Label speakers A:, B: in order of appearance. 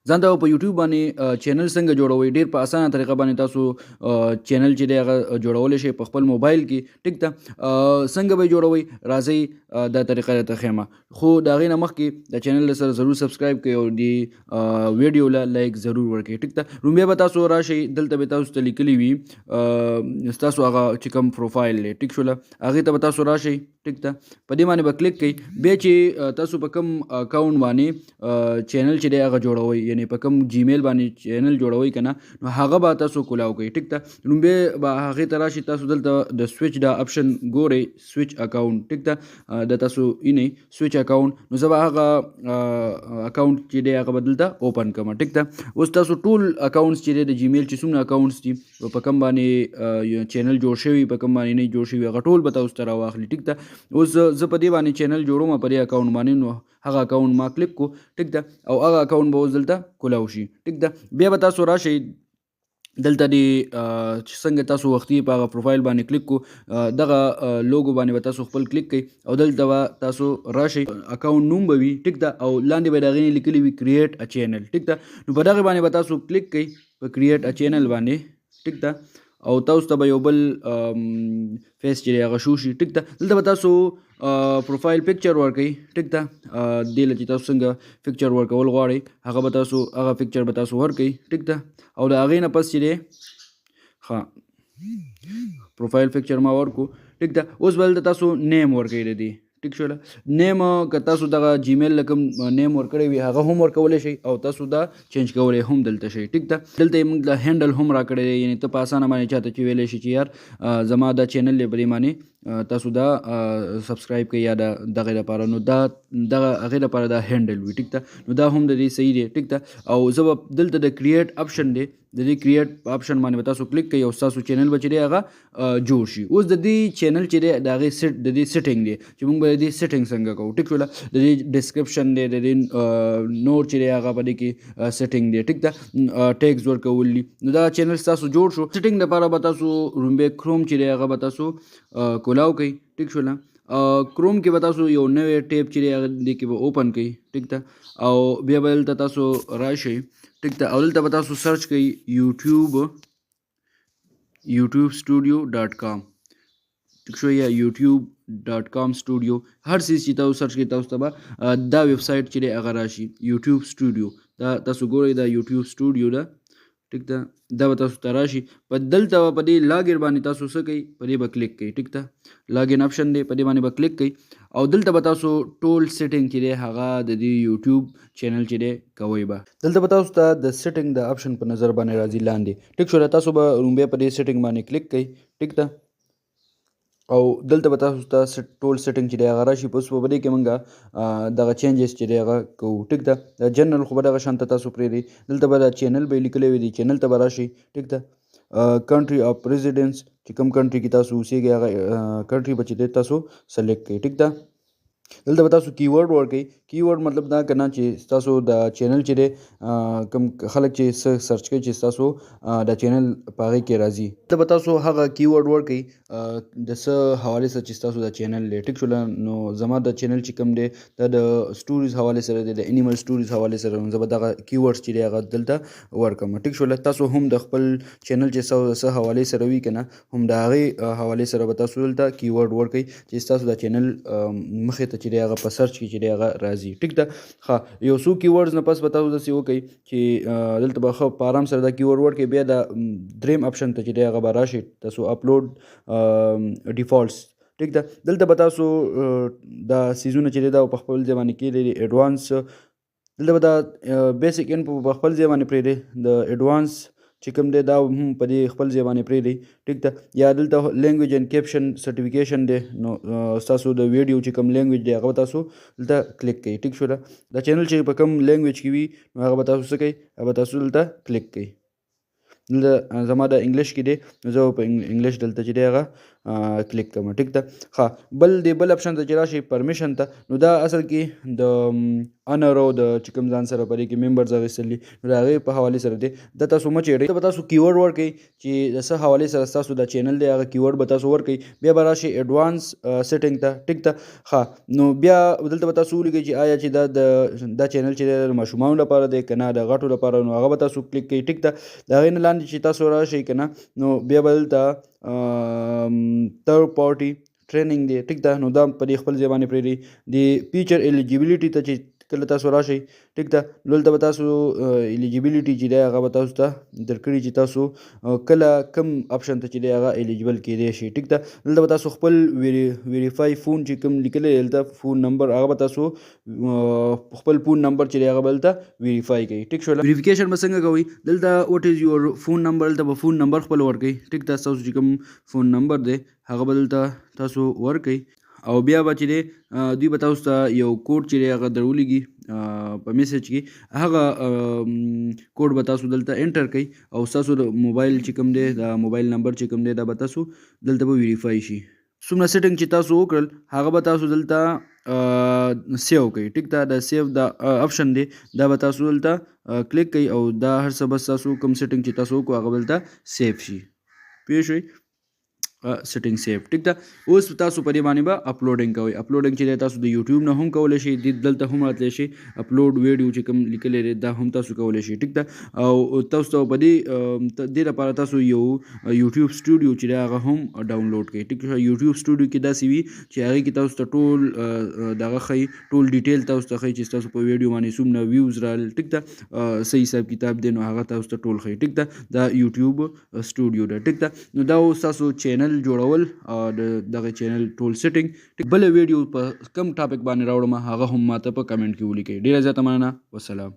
A: ځان ته په یوټیوب باندې چینل څنګه جوړوئ ډیر په اسانه طریقه باندې تاسو چینل چې دی هغه جوړولی شئ په خپل موبایل کې ټیک ده څنګه به جوړوئ راځئ دا طریقه درته ښیم خو د هغې نه مخکې د چینل سره ضرور سبسکرایب کړئ او د ویډیو له لایک ضرور ورکړئ ټیک ده لومبیا به تاسو راشئ دلته به تاسو ته لیکلي وي ستاسو هغه چې کوم پروفایل دی ټیک شوله هغې ته به تاسو راشئ ټیک ده په دې باندې به کلیک کړئ بیا چې تاسو په کوم اکاونټ باندې چینل چې دی هغه جوړوئ یعنی په کوم جیمیل باندې چینل جوړوئ که نه نو هغه به تاسو کولاو کوئ ټیک ده لومبیا به هغې ته راشئ تاسو دلته د سویچ دا اپشن ګورئ سویچ اکاونټ ټیک ده د تاسو اینې سویچ اکاونټ نو زه به هغه اکاونټ چې دی هغه به دلته اوپن کړم ټیک ده اوس تاسو ټول اکاونټس چې دی د جیمیل چې څومره اکاونټس دي په کوم باندې چینل جوړ شوي په کوم باندې نه جوړ شوي هغه ټول به تاسو ته راواخلي ټیک ده اوس زه په دې باندې چینل جوړوم په دې اکاونټ باندې نو هغه اکاونټ ما کلیک کو ټیک ده او هغه اکاونټ به اوس دلته کولاو شي ټیک ده بیا به تاسو راشئ دلته دی چې څنګه تاسو وختي په هغه پروفایل باندې کلیک کو دغه لوګو باندې به تاسو خپل کلیک کړئ او دلته به تاسو راشئ اکاونټ نوم به وي ټیک ده او لاندې به د هغې لیکلي وي کریټ ا چینل ټیک ده نو په دغې باندې به تاسو کلیک کړئ په کریټ ا چینل باندې ټیک ده او تاسو ته به یو بل فیس چې دی هغه شو شي ټیک ده دلته به تاسو پروفایل پکچر ورکړئ ټیک ده دې له چې تاسو څنګه پکچر ورکول غواړئ هغه به تاسو هغه پکچر به تاسو ورکړئ ټیک ده او د هغې نه پس چې دی ښه پروفایل پکچر ما ورکو ټیک ده اوس به دلته تاسو نیم ورکړئ د دې ټیک شوله نیم که تاسو دغه جیمیل له کوم نیم ورکړی وي هغه هم ورکولی شئ او تاسو دا چینج کولی هم دلته شئ ټیک ده دلته یې موږ د هینډل هم راکړی دی یعنې ته په اسانه باندې چاته چې ویلی شي چې یار زما دا چینل دی په دې باندې تاسو دا سبسکرایب کړئ یا دغې لپاره نو دا دغه هغې لپاره دا هینډل وي ټیک ده نو دا هم د دې صحیح دی ټیک ده او زه به دلته د کریټ اپشن دی د دې کریټ په اپشن باندې به تاسو کلیک کړئ او ستاسو چینل به چې دی هغه جوړ شي اوس د دې چینل چې دی د هغې د دې سیټینګ دی چې موږ به د دې سیټینګ څنګه کوو ټیک شوله د دې ډسکرپشن دی د دې نوټ چې دی هغه په دې کې سیټینګ دی ټیک ده ټیګز ورکول دي نو دا چینل ستاسو جوړ شو سیټینګ لپاره به تاسو لومبی کروم چې دی هغه به تاسو کولاو کوئ ټیک شوله کروم کې به تاسو یو نوی ټیب چې دی هغه دې کې به اوپن کړئ ټیک ده او بیا به دلته تاسو راشئ ټیک ده او دلته به تاسو سرچ کړئ یوټیوب سټوډیو ډاټ کام ټیک شو یا یوټیوب ډاټ کام سټوډیو هر څیز چې تاسو سرچ کړئ تاسو ته به دا ویب سایټ چې دی هغه راشي یوټیوب سټوډیو دا تاسو ګورئ دا یوټیوب سټوډیو ده ټیک ده دا به تاسو ته راشي په دلته به په دې لاګین باندې تاسو څه کوئ په دې به کلیک کوئ ټیک ده لاګین اپشن دی په دې باندې به کلیک کوئ او دلته به تاسو ټول سیټینګ چې دی هغه د دې یوټیوب چینل چې دی کوئ به دلته به تاسو ته د سیټینګ د اپشن په نظر باندې راځي لاندې ټیک شوله تاسو به لومبی په دې سیټینګ باندې کلیک کوئ ټیک ده او دلته به تاسو ته ټول سیټینګ چې دی هغه راشي په اوس په دې کې موږ دغه چینجز چې دی هغه کوو ټیک ده د جنرل خو به دغه شان ته تاسو پرېږدئ دلته به د چینل به یې لیکلی وي د چینل ته به راشئ ټیک ده کنټري اف ریزیډنس چې کوم کنټري کې تاسو اوسیږئ هغه کنټري به چې دی تاسو سلیکټ کړئ ټیک ده دلته به تاسو کیورډ ورکړئ کیورډ مطلب دا که نه چې ستاسو د چینل چې دی کوم خلک چې څه سرچ کوي چې ستاسو د چینل په هغې کې راځي دلته به تاسو هغه کیورډ ورکړئ د څه حوالې سره چې ستاسو د چینل دی ټیک شوله نو زما د چینل چې کوم دی دا د سټوریز حوالې سره دی د انیمل سټوریز حوالې سره نو زه به دغه کیورډز چې دی هغه دلته ورکړم ټیک شوله تاسو هم د خپل چینل چې څه حوالې سره وي که نه هم د هغې حوالې سره به تاسو دلته کیورډ ورکړئ چې ستاسو د چینل مخې ته چې دی هغه په سرچ کې چې دی هغه راځي ټیک ده ښه یو څو کیورډز نه پس به تاسو داسې وکړئ چې دلته به ښه په آرام سره دا کیورډ ورکړئ بیا د دریم اپشن ته چې دی هغه به راشئ تاسو اپلوډ ډیفالټس ټیک ده دلته به تاسو دا سیزونه چې دی دا په خپل ځای باندې کېدلی ایډوانس دلته به دا بیسک انفو په خپل ځای باندې پرېږدئ د ایډوانس چې کوم دی دا هم په دې خپل ځای باندې پرېږدئ ټیک ده یا دلته لینګویج اینډ کیپشن سرټیفیکیشن دی نو ستاسو د ویډیو چې کوم لینګویج دی هغه به تاسو دلته کلیک کوئ ټیک شوله دا چینل چې په کوم لینګویج کې وي نو هغه به تاسو څه کوئ هغه به تاسو دلته کلیک کوئ دلته زما د انګلیش کې دی نو زه په انګلیش دلته چې دی هغه کلیک کوم. ټیک ده. ښه بل اپشن ته چې راشي پرمیشن ته، نو دا اصل کې د انر او د چې کوم ځان سره په دې کې ممبرز اخیستل دي نو د هغې په حوالې سره دی. دا تاسو مه چیړئ. ته به تاسو کیورډ ورکوئ چې د څه حوالې سره ستاسو دا چینل دی هغه کیورډ به تاسو ورکوئ. بیا به راشئ ایډوانس سیټینګ ته. ټیک ده. ښه نو بیا دلته به تاسو ولیکئ چې آیا چې دا چینل چې دی د ماشومانو لپاره دی که نه د غټو لپاره، نو هغه به تاسو کلیک کوئ. ټیک ده. د هغې نه لاندې چې تاسو راشئ که نه نو بیا به دلته تھرډ پارټي ټریننګ دی. ټیک ده. نو دا په دې خپل ځای باندې پرېږدئ. د فیچر ایلیجیبلیټي ته چې کله تاسو راشئ، ټیک ده، دلته به تاسو ایلیجیبلیټي چې دی هغه به تاسو ته درکړي چې تاسو کله کوم اپشن ته چې دی هغه ایلیجیبل کیدی شي. ټیک ده. دلته به تاسو خپل ویریفای فون چې کوم لیکلی دی دلته فون نمبر، هغه به تاسو خپل فون نمبر چې دی هغه به دلته ویریفای کوئ. ټیک شوله. ویریفیکیشن به څنګه کوئ؟ دلته واټ از یور فون نمبر، دلته به فون نمبر خپل ورکوئ. ټیک ده. تاسو چې کوم فون نمبر دی هغه به دلته تاسو ورکوئ او بیا به چې دی دوی به تاسو ته یو کوډ چې دی هغه درولیږي په میسج کې، هغه کوډ به تاسو دلته انټر کوئ او ستاسو د موبایل چې کوم دی دا موبایل نمبر چې کوم دی دا به تاسو دلته به ویریفای شي. څومره سیټینګ چې تاسو وکړل هغه به تاسو دلته سیو کوئ. ټیک ده. د سیو دا اپشن دی دا به تاسو دلته کلیک کوئ او دا هر څه به تاسو کوم سیټینګ چې تاسو وکړو هغه به دلته سیف شي. پوه شئ؟ سیټینګ سیف. ټیک ده. اوس تاسو په دې باندې به اپلوډینګ کوئ. اپلوډینګ چې دی تاسو د یوټیوب نه هم کولی شئ، دلته هم راتلی شي اپلوډ ویډیو چې کوم لیکلی دی دا هم تاسو کولی شئ. ټیک ده. او تاسو ته په دې لپاره تاسو یو یوټیوب سټوډیو چې دی هغه هم ډاونلوډ کړئ. ټیک ده. یوټیوب سټوډیو کې داسې وي چې هغې کې تاسو ته ټول دغه ښیي، ټول ډیټیل تاسو ته ښیي چې ستاسو په ویډیو باندې څومره ویوز راغلل. ټیک ده. صحیح حساب کتاب دی نو هغه تاسو ته ټول ښیي. ټیک ده. دا یوټیوب سټوډیو ده. ټیک ده. نو دا اوس تاسو چینل جوړول دغه چینل ټول سیټینګ. بله ویډیو په کم ټاپک باندې راوړم هغه هم ماته په کمنټ کې ولیکئ. ډېره زیاته مننه. والسلام.